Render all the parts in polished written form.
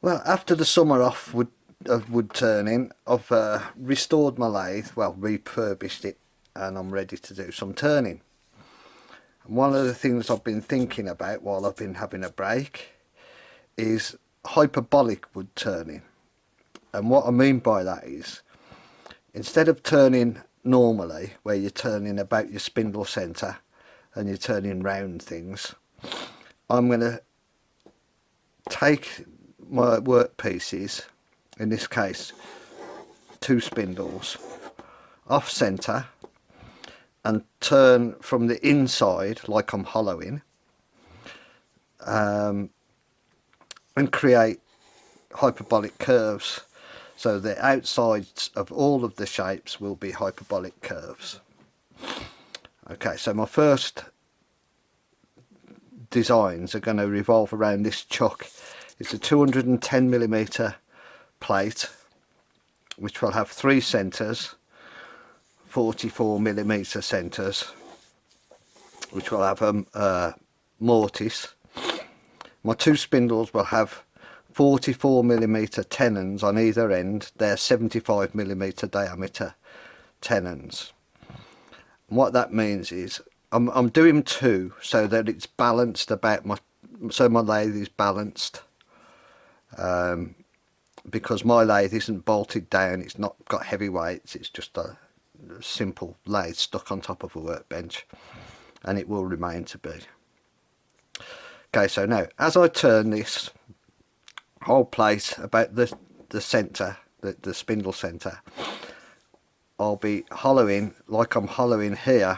Well, after the summer off wood turning, I've restored my lathe, well, refurbished it, and I'm ready to do some turning. And one of the things I've been thinking about while I've been having a break is hyperbolic wood turning. And what I mean by that is, instead of turning normally, where you're turning about your spindle centre and you're turning round things, I'm going to take my work pieces, in this case 2 spindles, off centre and turn from the inside like I'm hollowing, and create hyperbolic curves. So the outsides of all of the shapes will be hyperbolic curves. Okay, so my first designs are going to revolve around this chuck. It's a 210mm plate which will have 3 centres, 44mm centres, which will have a mortise. My 2 spindles will have 44mm tenons on either end. They're 75mm diameter tenons. And what that means is I'm doing 2 so that it's balanced about so my lathe is balanced, because my lathe isn't bolted down, it's not got heavy weights, it's just a simple lathe stuck on top of a workbench, and it will remain to be. Okay, so now as I turn this whole plate about the centre, the spindle centre, I'll be hollowing like I'm hollowing here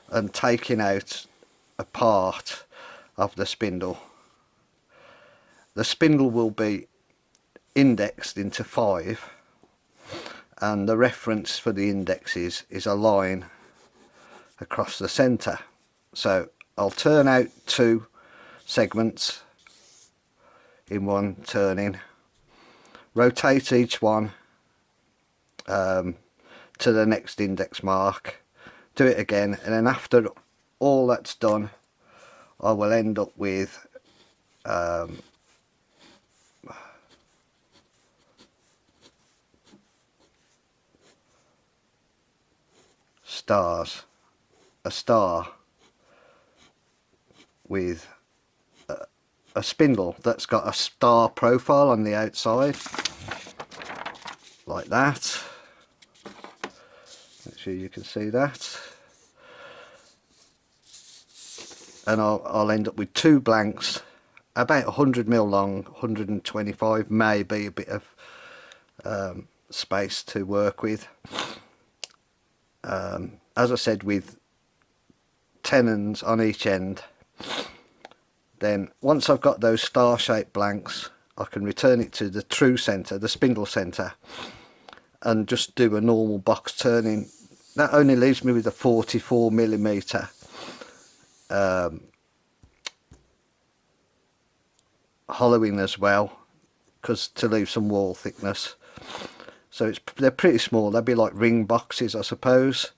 and taking out a part of the spindle. The spindle will be indexed into 5, and the reference for the indexes is a line across the centre. So I'll turn out 2 segments in one turning, rotate each one to the next index mark, do it again, and then after all that's done I will end up with stars, a star with a spindle that's got a star profile on the outside, like that. Make sure you can see that. And I'll end up with 2 blanks, about 100mm long, 125, maybe a bit of space to work with. As I said, with tenons on each end. Then once I've got those star-shaped blanks, I can return it to the true centre, the spindle centre, and just do a normal box turning. That only leaves me with a 44mm hollowing as well, because to leave some wall thickness. So they're pretty small, they'll be like ring boxes, I suppose.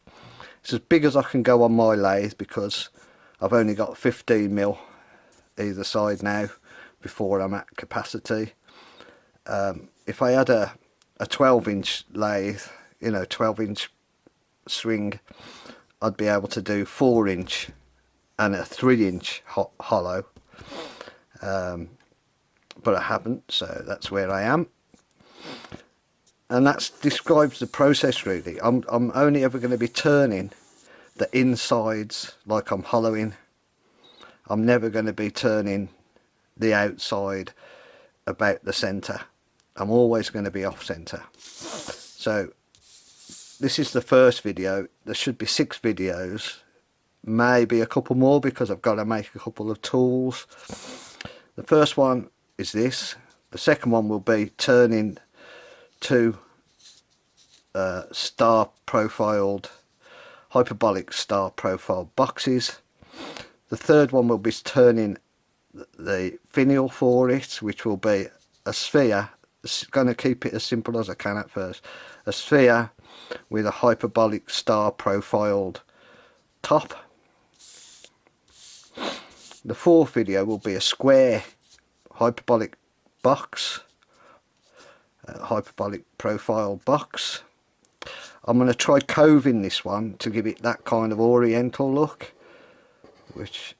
It's as big as I can go on my lathe because I've only got 15mm either side now before I'm at capacity. If I had a 12-inch lathe, you know, 12-inch swing, I'd be able to do 4-inch and a 3-inch hollow, but I haven't, so that's where I am. And that describes the process really. I'm only ever going to be turning the insides like I'm hollowing. I'm never going to be turning the outside about the centre. I'm always going to be off centre. So this is the first video. There should be 6 videos, maybe a couple more because I've got to make a couple of tools. The first one is this. The second one will be turning 2 star profiled, hyperbolic star profile boxes. The third one will be turning the finial for it, which will be a sphere. It's going to keep it as simple as I can at first. A sphere with a hyperbolic star profiled top. The fourth video will be a square hyperbolic box, hyperbolic profile box. I'm going to try coving this one to give it that kind of oriental look, which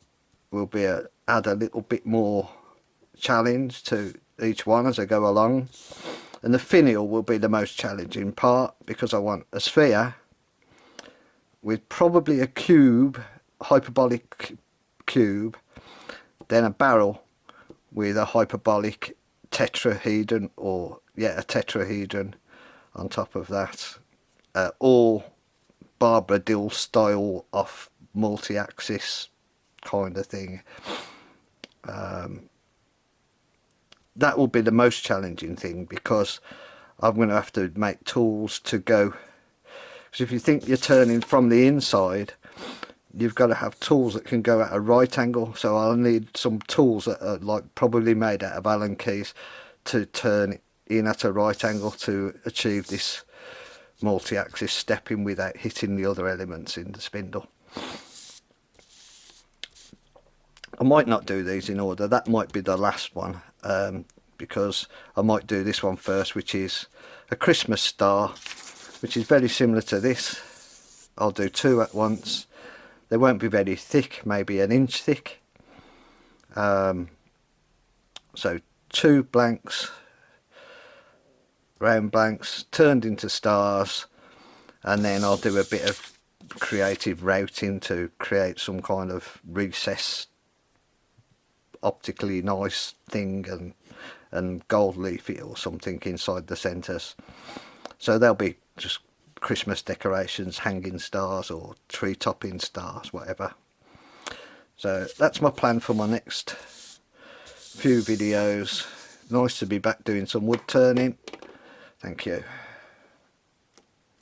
will be add a little bit more challenge to each one as I go along. And the finial will be the most challenging part, because I want a sphere with probably a cube, hyperbolic cube, then a barrel with a hyperbolic tetrahedron, or yeah, a tetrahedron on top of that, all Barbara Dill style off multi-axis kind of thing. That will be the most challenging thing, because I'm going to have to make tools to go, because if you think you're turning from the inside, you've got to have tools that can go at a right angle. So I'll need some tools that are like probably made out of Allen keys to turn in at a right angle to achieve this multi-axis stepping without hitting the other elements in the spindle. I might not do these in order. That might be the last one, because I might do this one first, which is a Christmas star, which is very similar to this. I'll do two at once. They won't be very thick, maybe an inch thick. So 2 blanks, round blanks turned into stars, and then I'll do a bit of creative routing to create some kind of recessed optically nice thing, and gold leafy or something inside the centres. So they'll be just Christmas decorations, hanging stars or tree topping stars, whatever. So that's my plan for my next few videos. Nice to be back doing some wood turning. Thank you.